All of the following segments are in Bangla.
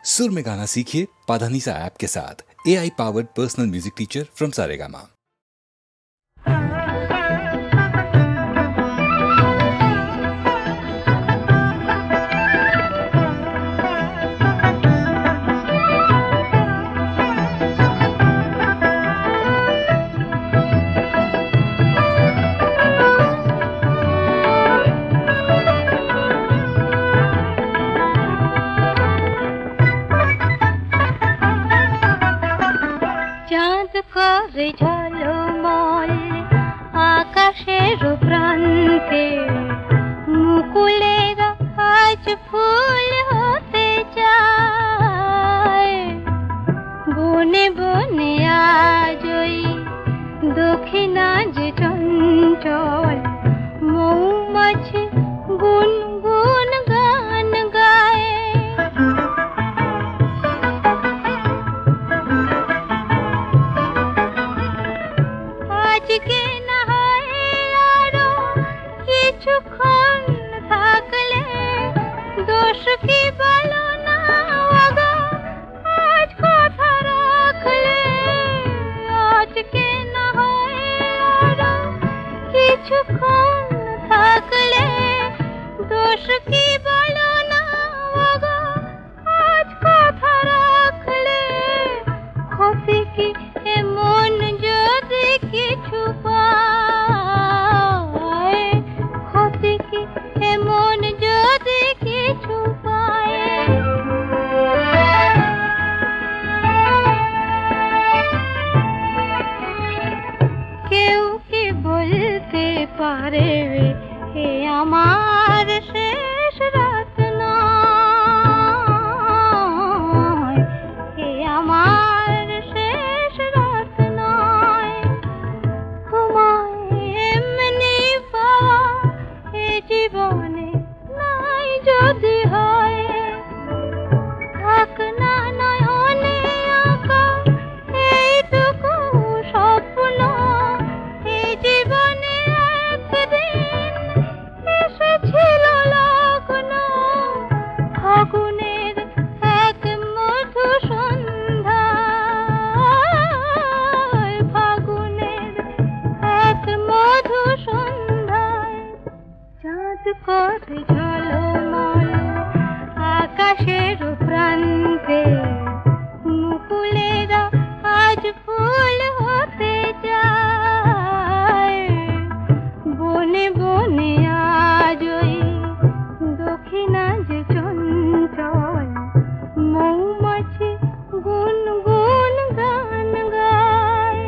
सुर में गाना सीखिए पाधानीसा ऐप के साथ। AI powered personal music teacher from Saregama. ঝলমল আকাশের প্রান্তে মুকুলের আজ ফুল হতে চায়, বনে বনে আজই দক্ষিণা যে চঞ্চল মৌমাছি গুনগুন গান গায়। আজকে না হয় আরো কিছুক্ষণ থাকলে দোষ কি বলো না ওগো, আজ কথা রাখলে। আজকে না হয় আরো কিছুক্ষণ থাকলে দোষ কি বলো না ওগো, আজ কথা রাখলে। ক্ষতি কি এমন যদি কিছু পায়, ক্ষতি কি এমন যদি কিছু পায়। কেউ কি বলতে পারে এ আমার শেষ রাত নয়, এ আমার শেষ রাত নয়। তোমায় এমনি পাওয়া এ জীবনে নাই যদি হয়, থাক না নয়নে আঁকা এইটুকু স্বপ্ন। এই জীবনে একদিন এসেছিল লগ্ন, ফাগুনের এক মধু সন্ধ্যায়, ফাগুনের এক মধু সন্ধ্যায়। চাঁদ করে ঝলমল আকাশের প্রান্তে মুকুলেরা আজ ফুল হতে যায়, বনে বনে আজই দক্ষিণা যে চঞ্চল মৌমাছি গুনগুন গান গায়।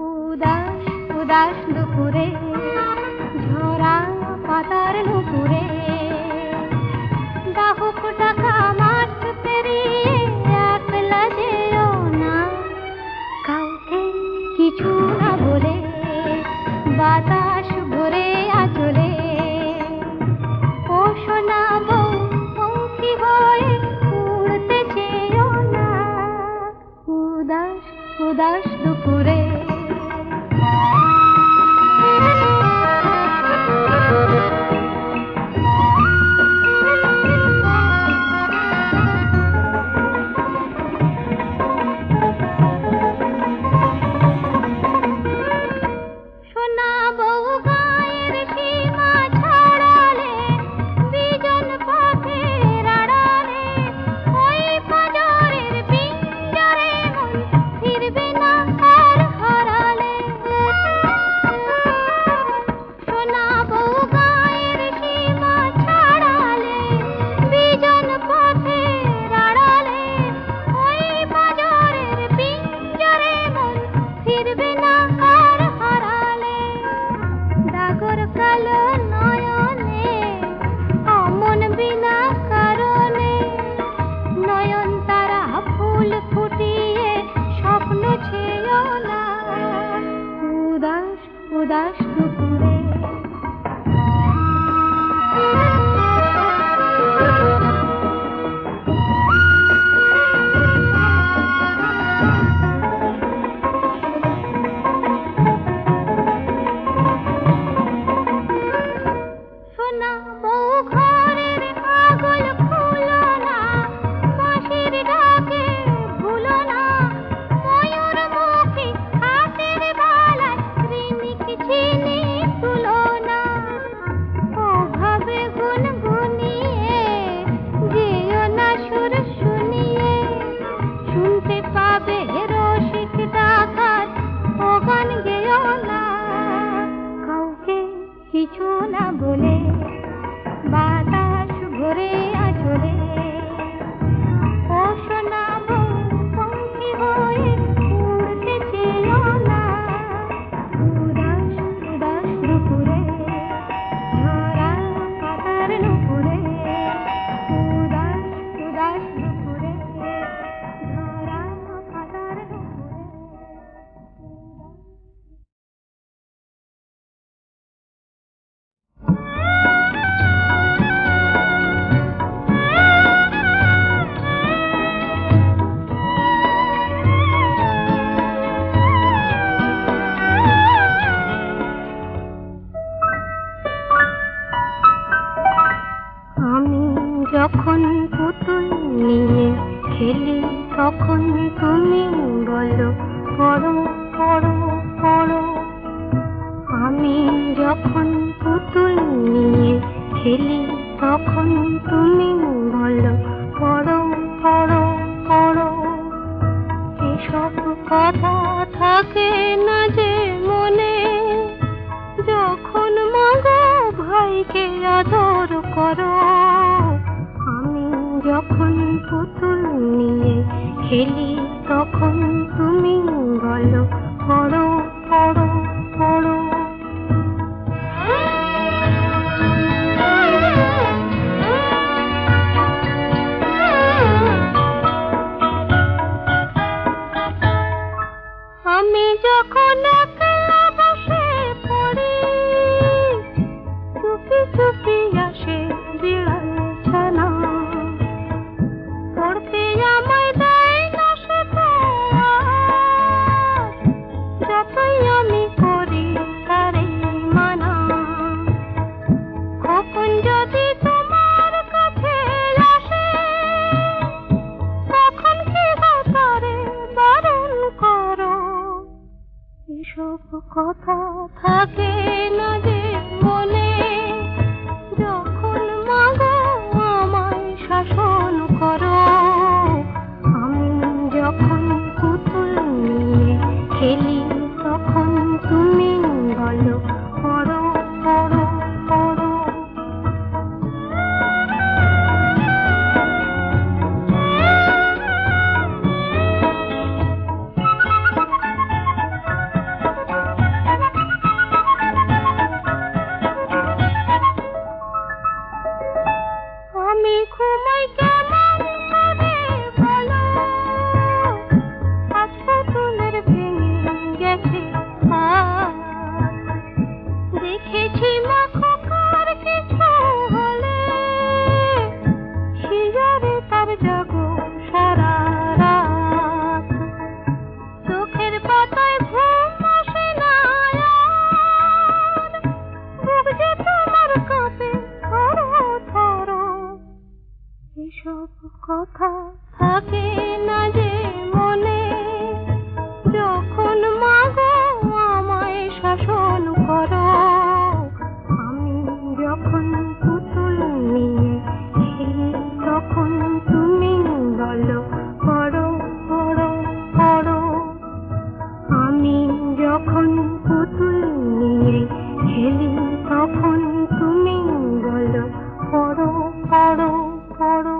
উদাস উদাস দুপুরে ঝরা পাতার নুপুরে ডাহুক ডাকা মাঠ পেরিয়ে একলা যেও না, কাউকে কিছু না বলে বাতাস ভরে আচলে। ও সোনা বউ পঙ্খী হয়ে উড়তে চেয়েও না, উদাস উদাস দুপুরে। সোনা বউ গায়ের সীমা ছাড়ালে বিজন পথের আড়ালে, ওই পাঁজরের পিঞ্জরে মন ফিরবে না আর উদাস দুপুরে সোনা বউ ঘরের পাগল খুলো না বাঁশির ডাকে ভুলো না ময়ূর মুখী হাতের বালায় রিমিক চিনি তুলো না ওভাবে গুনগুনিয়ে যেও না সুর শুনিয়ে শুনতে পাবে রসিক ডাকাত ও গান গেও না কাউকে কিছু না বলে বাতাস ভরে আচলে ও সোনা বউ পঙ্খী হয়ে উড়তে চেয়েও না উদাস উদাস দুপুরে ঝরা পাতার নুপুরে উদাস উদাস দুপুরে ঝরা পাতার নুপুরে আমি যখন পুতুল নিয়ে খেলি তখন তুমি বলো পড়ো পড়ো পড়ো আমি যখন পুতুল নিয়ে খেলি তখন তুমি বলো পড়ো পড়ো পড়ো এসব কথা থাকে না যে মনে যখন মাগো ভাইকে আদর করো আমি যখন পুতুল নিয়ে খেলি তখন তুমি বলো পড়ো পড়ো পড়ো আমি যখন একলা বসে পড়ি চুপি চুপি আসে বিড়াল ছানা পড়তে আমায় দেয় না সে তো যতই আমি করি তারে মানা কখন যদি তোমার কাছে আসে তখন কি তারে বারণ করো এসব কথা থাকে না যে মনে যখন মাগো আমায় শাসন করো আমি যখন পুতুল নিয়ে খেলি তখন তুমি বলো পড়ো পড়ো পড়ো আমি ঘুমাই কেমন করে বলো আজ পুতুলের ভেঙে গেছে দেখেছি মা খোকার কিছু হলে শিজারে তার জাগো সারা রাত চোখের পাতায় ঘুম আসে না আর বুক যে তোমার কাঁপে থরো থরো এসব কথা থাকে না যে মনে যখন মাগো আমায় শাসন করো আমি যখন পুতুল নিয়ে খেলি তখন তুমি বলো পড়ো পড়ো পড়ো আমি যখন পুতুল নিয়ে খেলি তখন তুমি বলো পড়ো পড়ো পড়ো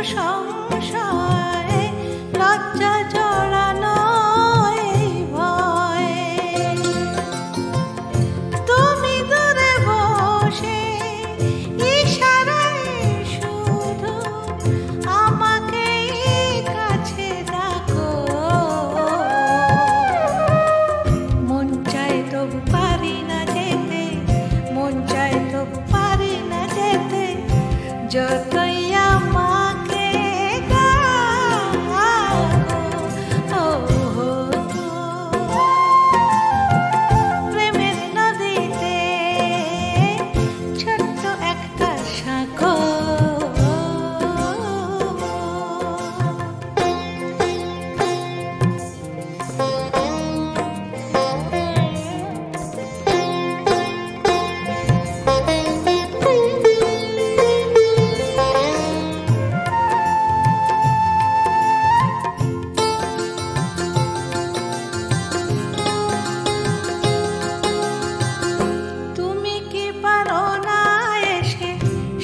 সংশয় লজ্জা জড়ানো এই ভয়ে তুমি দূরে বসে ইশারায় শুধু আমাকে কাছে ডাকো মন চায় তবু পারি না যেতে মন চায় তবু পারি না যেতে যতই আমাকে ডাকো প্রেমের নদীতে ছোট্ট একটা সাঁকো তুমি কি পারো না এসে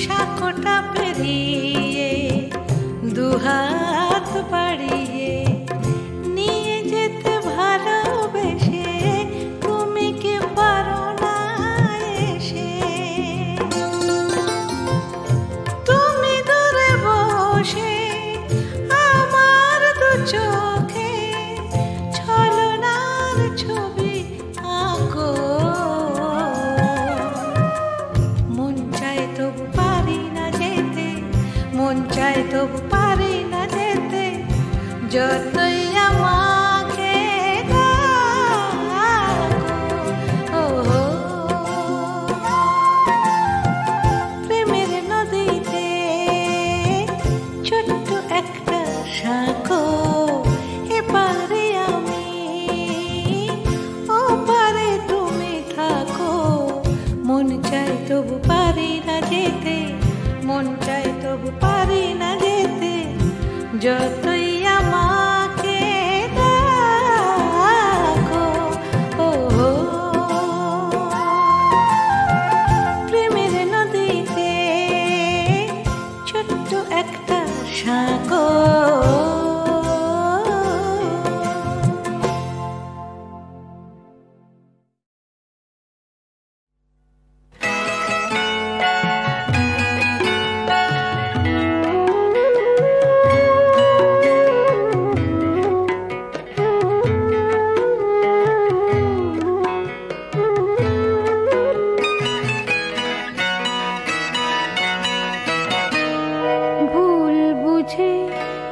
সাঁকোটা পেরিয়ে দুহাত বাড়িয়ে নিয়ে যেতে ভালোবেসে তুমি কি পারো না এসে তুমি দূরে বসে আমার দু চোখে ছলনার ছবি আঁকো মন চায় তবু পারি না যেতে মন চায় তবু পারি না যেতে যতই আমাকে ডাকো প্রেমের নদীতে ছোট্ট একটা সাঁকো এপারে আমি ওপারে তুমি থাকো মন চায় তবু পারি না যেতে মন চায় তবু পারি না যেতে যতই আমাকে ডাকো প্রেমের নদীতে ছোট্ট একটা সাঁকো ভুল বুঝে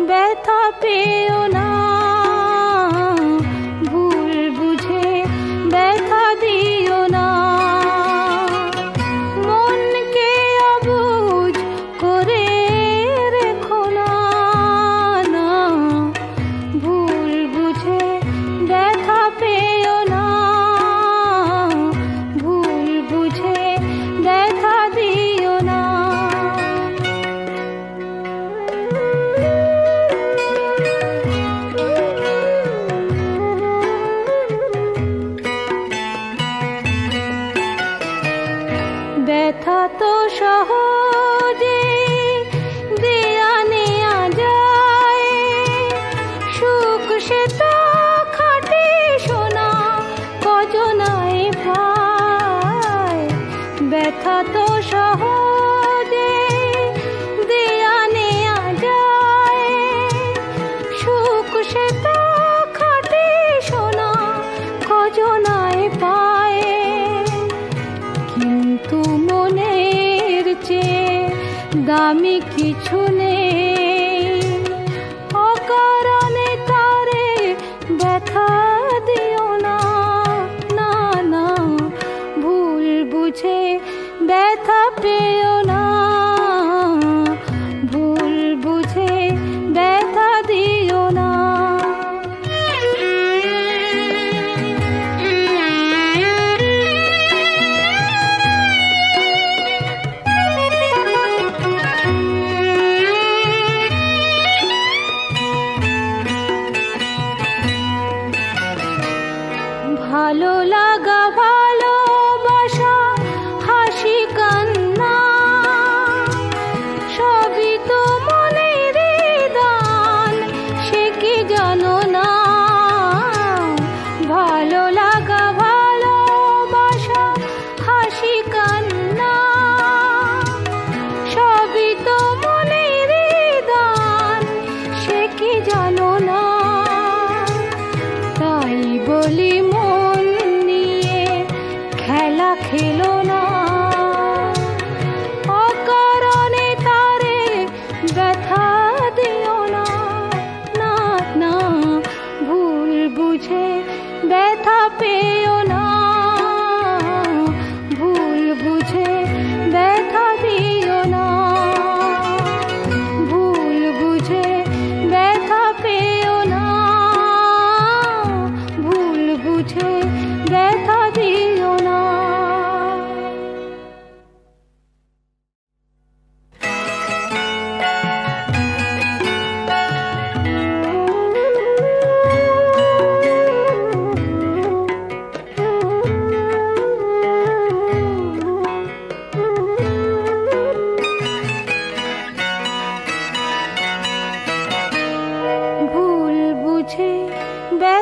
ব্যথা পেও না ভুল বুঝে ব্যথা দিও না মনকে অবুঝ করে রেখো না না ভুল বুঝে ব্যথা পেও না ভুল বুঝে ব্যথা দিও না ব্যথা তো সহজে দেয়া নেয়া যায় সুখ সে তো খাটে সোনা কজনায় পায় ব্যথা তো সহজে দেয়া নেয়া যায় সুখ সে তো খাটে সোনা কজনায় পায় কিন্তু মনের চেয়ে দামি কিছু নেই অকারণে তারে ব্যথা দিও না না না ভুল বুঝে ব্যথা পেও না ভুল বুঝে ব্যথা দিও না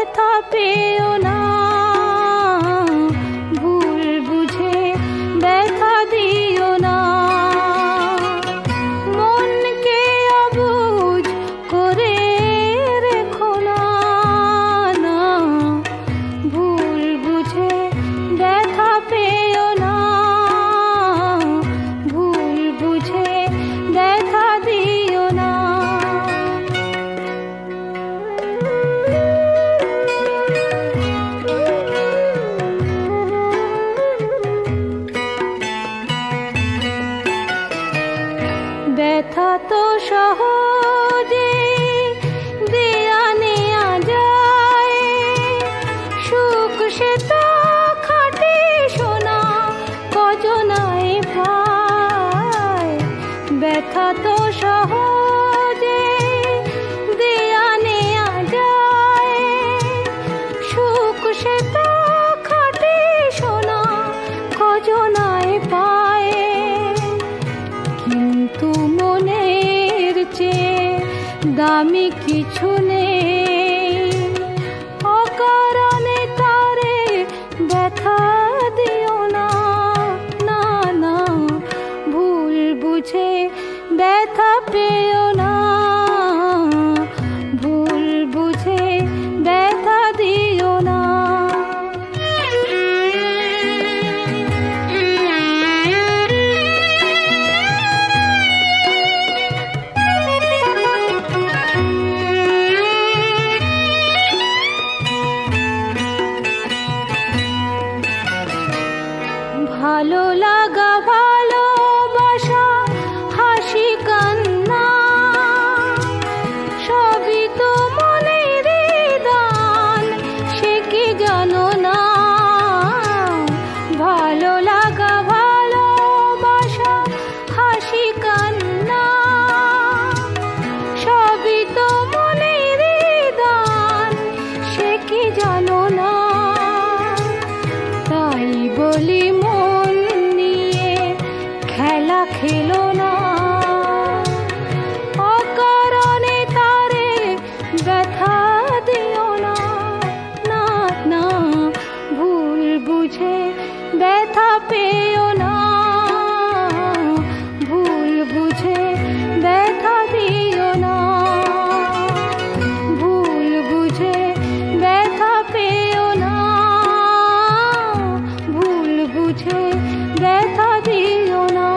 ব্যথা পেও না, ভুল বুঝে ব্যথা দিও না। মনকে অবুঝ করে রেখো না, না, ভুল বুঝে ব্যথা পেও না, ভুল বুঝে ব্যথা দিও না। ব্যথা তো সহজে দেয়া নেয়া যায়, সুখ সে তো খাটে সোনা কজনায় পায়। ব্যথা তো সহজে দেয়া নেয়া যায়, সুখ সে তো খাটে সোনা কজনায় পায়। কিন্তু মনের চেয়ে দামি কিছু নেই, অকারণে তারে ব্যথা দিও না, না, না, ভুল বুঝে ব্যথা পেও না, ভুল বুঝে ব্যথা দিও না। ভালো লাগা ভালোবাসা হাসি কান্না সবই তো মনের দান, সে কি জানো না? ভালো লাগা ভালোবাসা হাসি কান্না সবই তো মনের দান, সে কি জানো না? তাই বলি মন নিয়ে খেলা খেলো না, অকারণে তারে ব্যথা দিও না, না, না, ভুল বুঝে ব্যথা পেও না, ভুল বুঝে ব্যথা দিও না, ভুল বুঝে ব্যথা পেও না, ভুল বুঝে ব্যথা দিও না।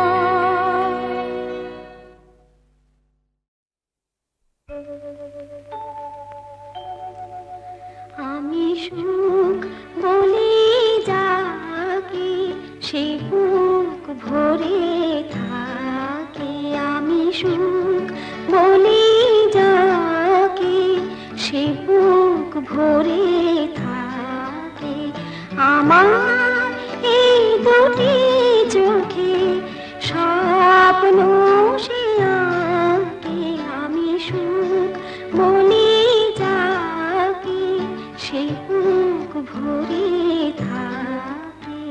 আমি সুখ বলি যাকে সে বুক ভরে থাকে, আমি সুখ বলি যাকে সে বুক ভরে থাকে। আমার এই দুটি চোখে স্বপ্ন সে আঁকে, আমি সুখ বলি যাকে সে বুক ভরে থাকে।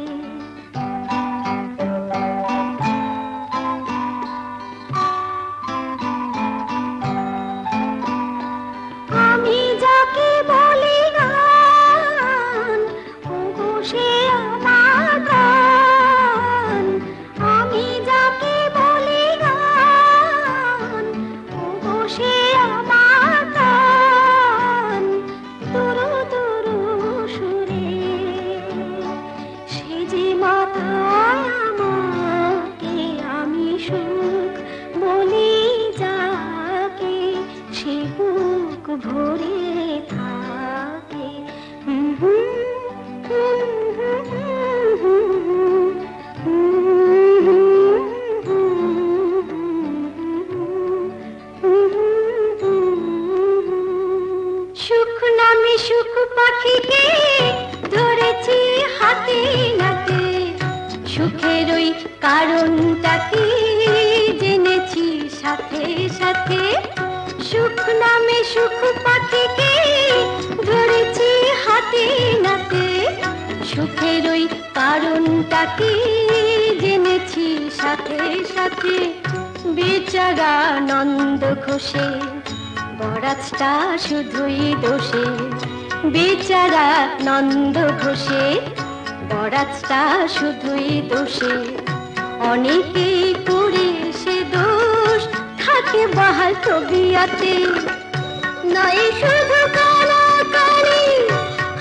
আমি যাকে বলি গান, ওগো সে আমার গান। আমি যাকে বলি গান, ওগো সে আমার গান। দুরু দুরু সুরে সে যে মাথায় আমাকে, আমি সুখ বলি যাকে সে বুক ভরে থাকে। সুখ নামে সুখ পাখিকে ধরেছি হাতে নাতে, সুখের ওই কারণটা কি জেনেছি সাথে সাথে। সুখ নামে সুখ পাখিকে ধরেছি হাতে নাতে, সুখের ওই কারণটা কি জেনেছি সাথে সাথে। বেচারা নন্দ ঘোষে বরাতটা শুধুই দোষে, বেচারা নন্দ ঘোষে বরাতটা শুধুই দোষে, অনেকেই করে সে দোষ থাকে বাহাল তবিয়াতে। নয় শুধু কানাকানি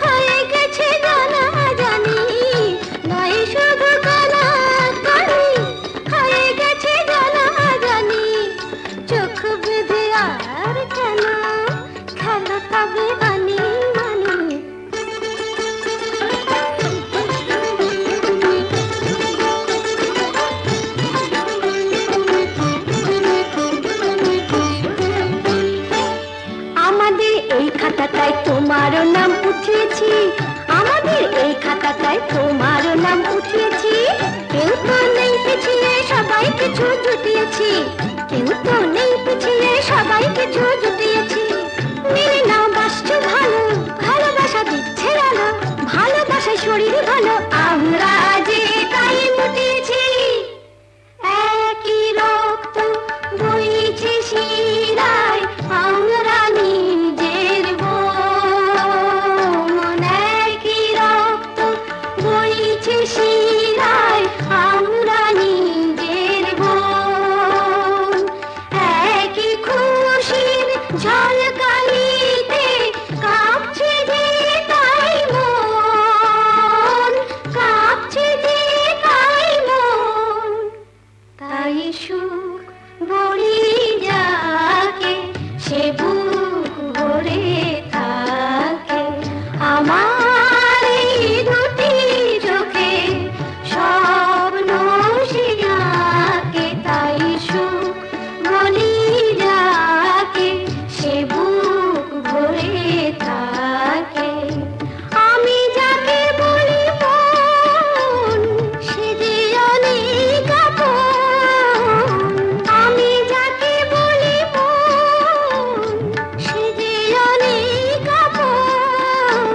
হয়ে গেছে জানা জানি, নয় শুধু কানাকানি হয়ে গেছে জানা জানি। চোখ বেঁধে আর কেন খেলো তবে আনি মানি। আমাদের এই খাতাটায় তোমারও নাম উঠিয়েছি, আমাদের এই খাতাটায় তোমারও নাম উঠিয়েছি। কেউ তো নেই পিছিয়ে সবাই কিছু জুটিয়েছি, কেউ তো নেই পিছিয়ে সবাই কিছু জুটিয়েছি। মেনে নাও বাসছো ভালো, ভালোবাসা দিচ্ছে আলো, ভালোবাসায় শরীর ভালো, আমরা যে তাই মুটিয়েছি। একই রক্ত বইছে শিরায়, আমরা নিজের বোন। একই রক্ত বইছে শিরায়, আমরা নিজের বোন। একই খুশির ঝলকানিতে কাঁপছে যে তাই মন, কাঁপছে যে তাই মন। তাই সুখ বলি যাকে সে বুক ভরে থাকে, আমার এই দুটি চোখে স্বপ্ন সে আঁকে। তাই সুখ বলি যাকে সে বুক ভরে থাকে। আমি যাকে বলি মন সে যে অনেক আপন, আমি যাকে বলি মন সে যে অনেক আপন।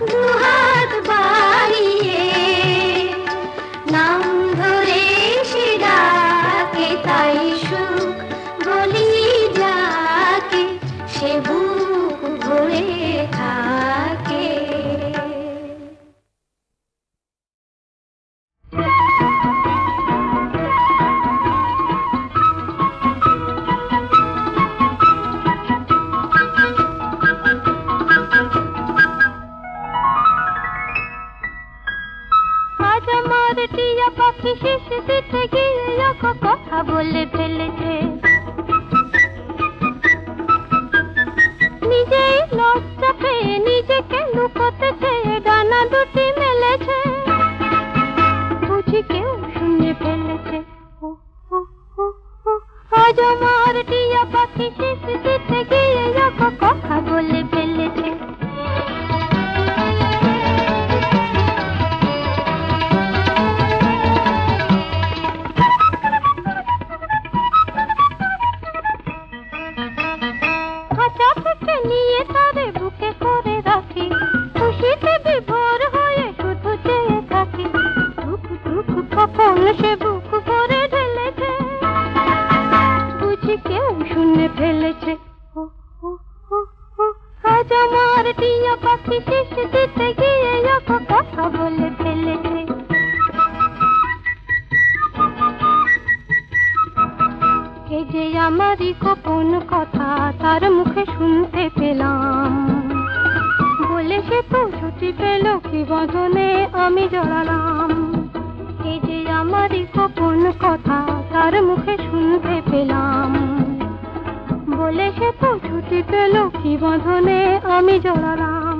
দুহাত বাড়িয়ে নাম ধরে সে ডাকে, তাই সুখ বলি যাকে সে বুক ভরে থাকে। আজ আমার টিয়া পাখি শেষ দিতে গিয়ে কথা বলে ফেলেছে, নিজেই লজ্জা পেয়ে নিজেকে লুকোতে চেয়ে ডানা দুটি মেলেছে। বুঝি কেউ শুনে ফেলেছে, আজ আমার টিয়া পাখি শেষ দিতে গিয়ে কথা বলে ফেলেছে। খাঁচা থেকে নিয়ে তারে বুকে করে রাখি, খুশিতে বিভোর হয়ে শুধু চেয়ে থাকি। দুঃখ দুঃখ কখন সে বুক ভরে ঢেলেছে, বুঝি কেউ শুনে ফেলেছে। আজ আমার টিয়া পাখি শেষ দিতে গিয়ে কথা বলে ফেলেছে। কে যে আমারই গোপন কথা তার মুখে শুনতে পেলাম, বলে সে তো ছুটি পেল কি বদনে আমি জড়ালাম। কে যে আমারই গোপন কথা তার মুখে শুনতে পেলাম, বলে সে তো ছুটি পেল কি বদনে আমি জড়ালাম।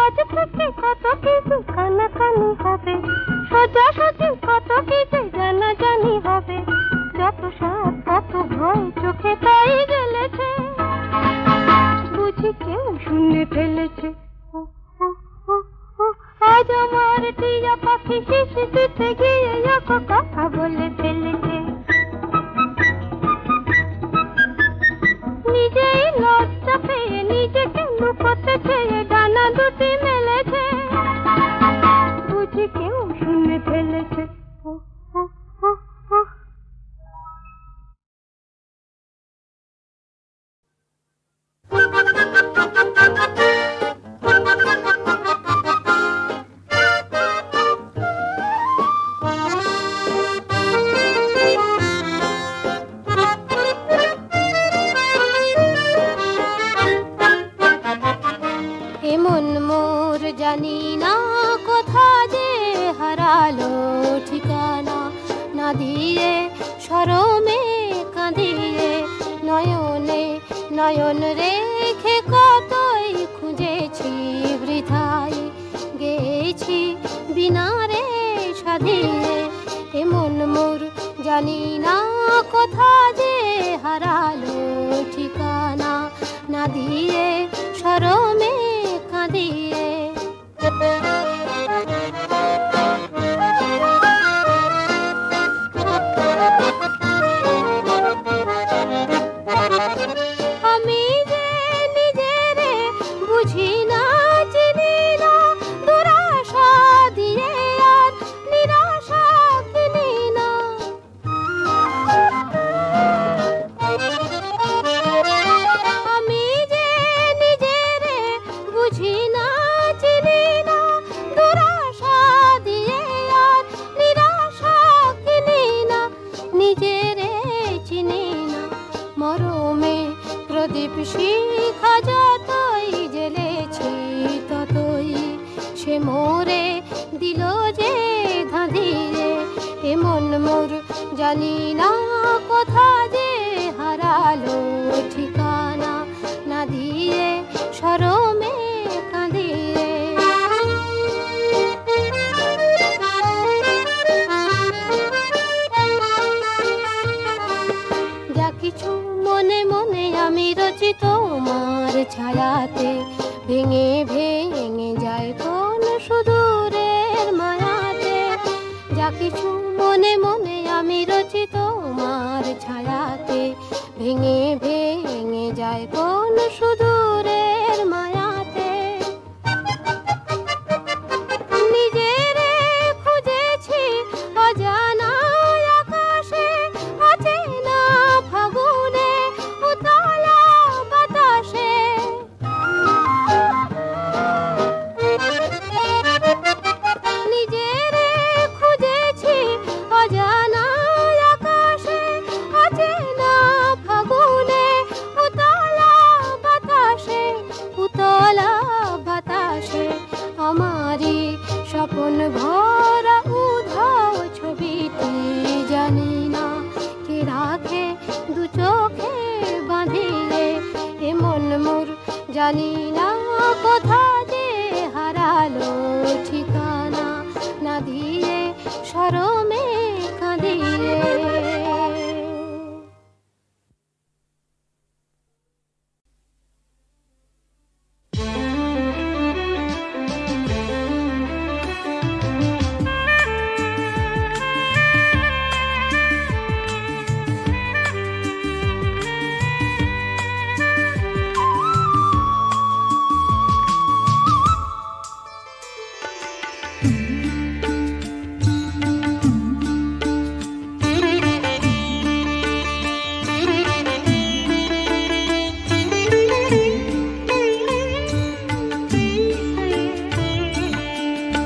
আজ থেকে কত কিছু কানাকানি হবে, সোজাসুজি কত কিছু জানাজানি হবে। যত সাপ কত ভয় চোখে তাই গেলেছে, বুঝি কেউ শুনে ফেলেছে। আজ আমার টিয়া পাখি শেষ দিতে গিয়ে কথা বলে ফেলেছে। নিজেই লজ্জা পেয়ে নিজেকে লুকোতে চেয়ে ডানা দুটি মেলেছে। মন মোর জানি না কোথা যে হারালো ঠিকানা, না দিয়ে শরমে কাঁদিয়ে নয়নে নয়ন রেখে কতই খুঁজেছি বৃথায়, গেছি বিনারে সাধিয়ে। এ মন মোর জানি না কোথা যে হারালো ঠিকানা, না দিয়ে শরমে কাঁদিয়ে। আমি যে নিজেরে বুঝি না চিনি না, দুরাশা দিয়ে আর নিরাশা কিনি না। আমি যে নিজেরে বুঝি না চিনি না, দুরাশা দিয়ে আর নিরাশা কিনি না। নিজেরে চিনি না মরমে প্রদীপ শিখা যতই জ্বেলেছি ততই সে মোরে দিল যে ধাঁধিয়ে। এ মন মোর জানি না কোথা যে হারালো ঠিকানা, না দিয়ে শরমে কাঁদিয়ে। যা কিছু মনে মনে আমি রচি তোমার ছায়াতে, ভেঙে ভেঙে যায় কোন সুদূরের মায়াতে। যা কিছু মনে মনে আমি রচি তোমার ছায়াতে, ভেঙে ভেঙে যায় কোন সুদূরের মায়াতে। নিজেরে খুঁজেছি অজানা আকাশে, অচেনা ফাগুনে উতলা বাতাসে। নিজেরে খুঁজেছি অজানা আকাশে, অচেনা ফাগুনে উতলা বাতাসে, উতলা বাতাসে। আমারই স্বপ্ন ভরা উধাও ছবিটি জানি না কে রাখে দু চোখে বাঁধিয়ে। এ মন মোর জানি না কোথা যে হারালো ঠিকানা, না দিয়ে শরমে কাঁদিয়ে।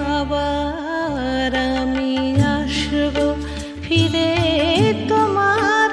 আবার আমি আসবো ফিরে তোমার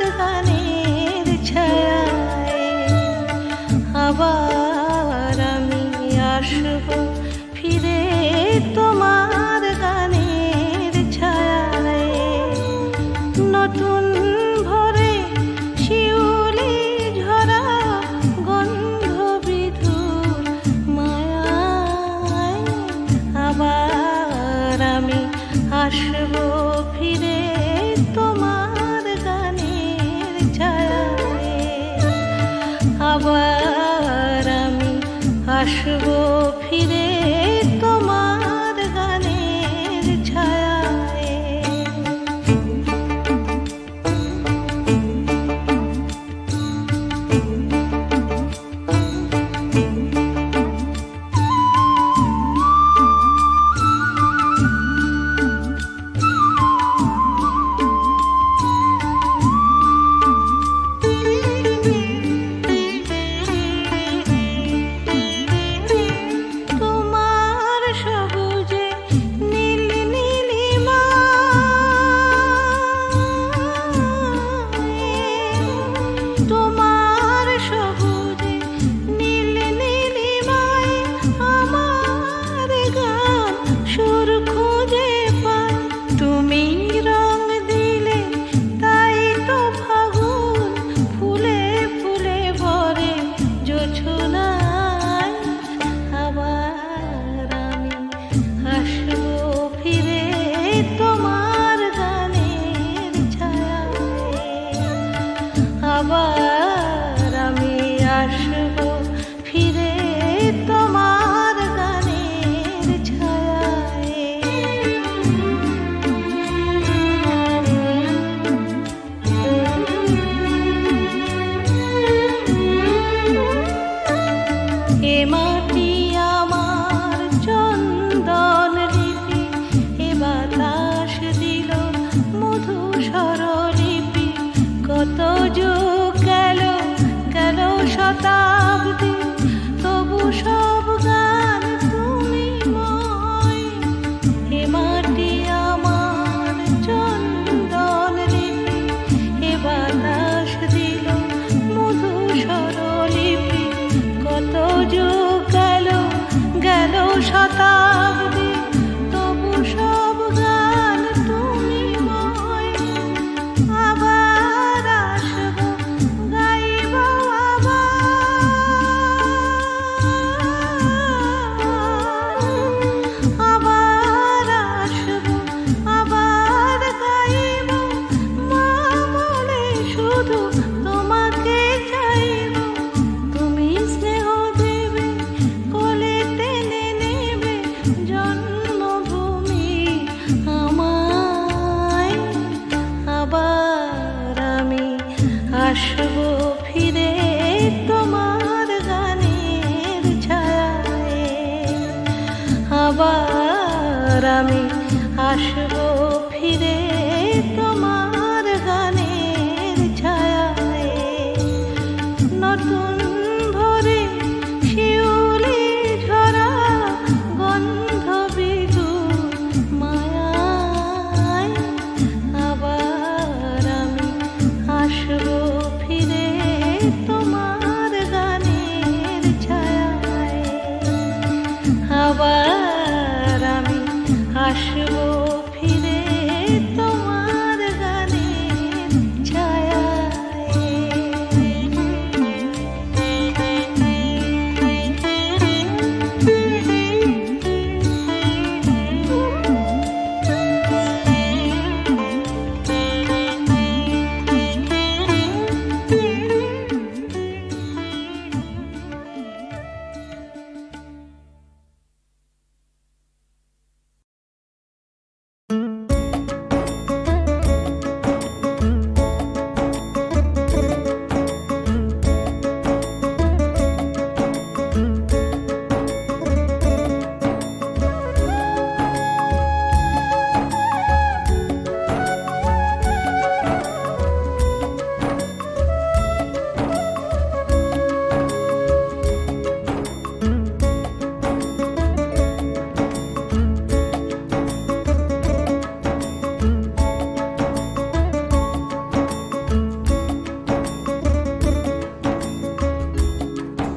গানের ছায়ায়। তুমি শতাব্দী তবু সব গান তুমি ময়। আবার আসবো গাইব আবার আসবো আবার গাইব মা মনে শুধু তোমাকে চাইব। তুমি স্নেহ দেবে কোলে টেনে নেবে জন্মভূমি আমায়। আবার আমি আসবো ফিরে তোমার গানের ছায়ায়। আবার আমি আসবো ফিরে তোমার গানের ছায়ায়। নতুন ভোরে শিউলি ঝরা গন্ধ বিধু মায়ায়। আবার আমি আসবো ফিরে তোমার গানের ছায়ায়। আবার আমি আসবো ফিরে তোমার গানের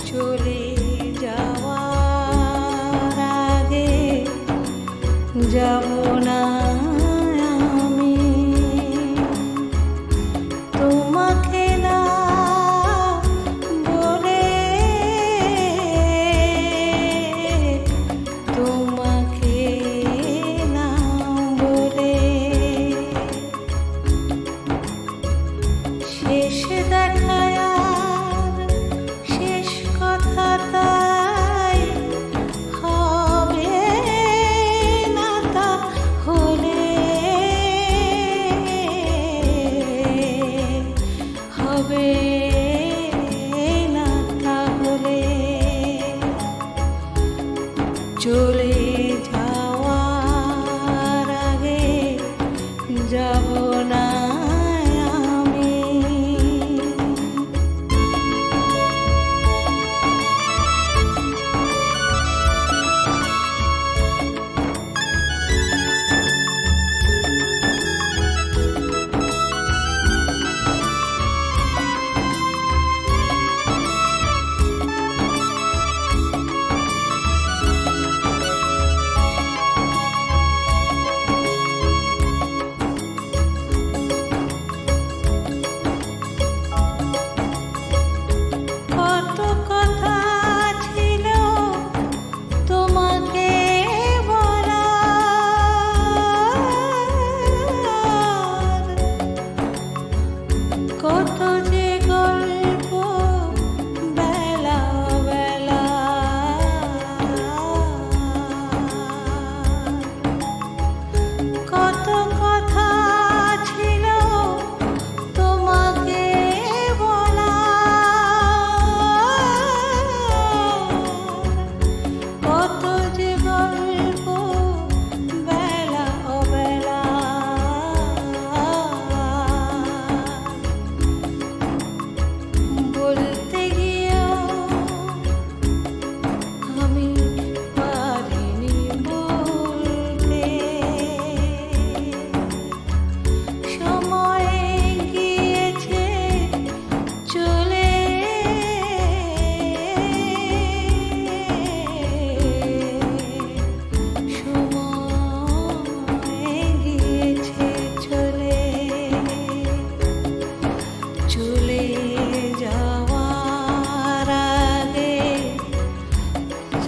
চলে যাওয়ার আগে যাব না আমি তোমাকে না বলে। তোমাকে না বলে শেষ দেখায় শেষ কথা তাই হবে না তাহলে। হবে না তাহলে। চলে যাওয়ার আগে যাব না আমি।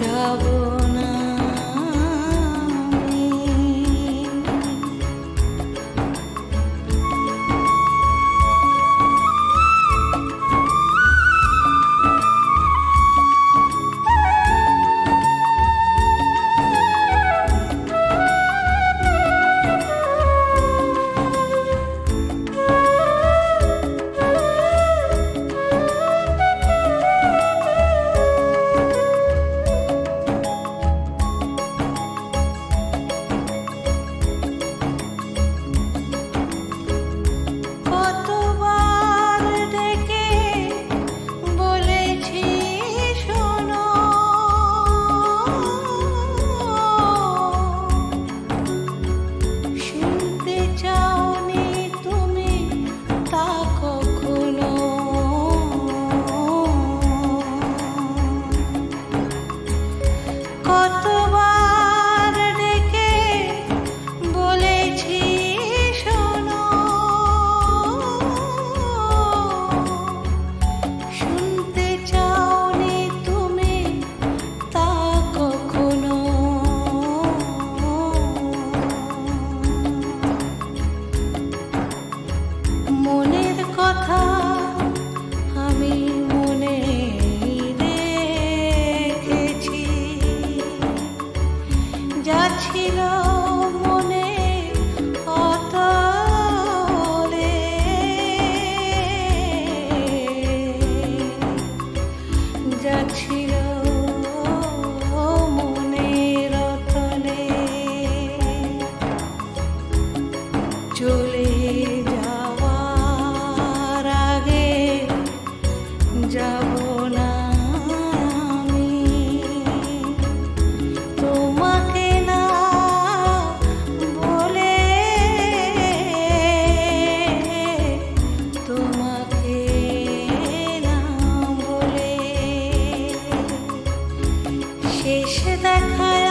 যাব না আমি। কতবার ডেকে বলেছি শোনো, শুনতে চাওনি তুমি তা কখনো। কতবার ডেকে বলেছি শোনো, শুনতে চাওনি তুমি তা কখনো। মনের কথা আমি মনে রেখেছি, যা ছিল মনে অতলে, যা ছিল মনের অতলে, চলে যাওয়ার আগে যাব না আমি। তোমাকে না বলে, তোমাকে না বলে, শেষ দেখায়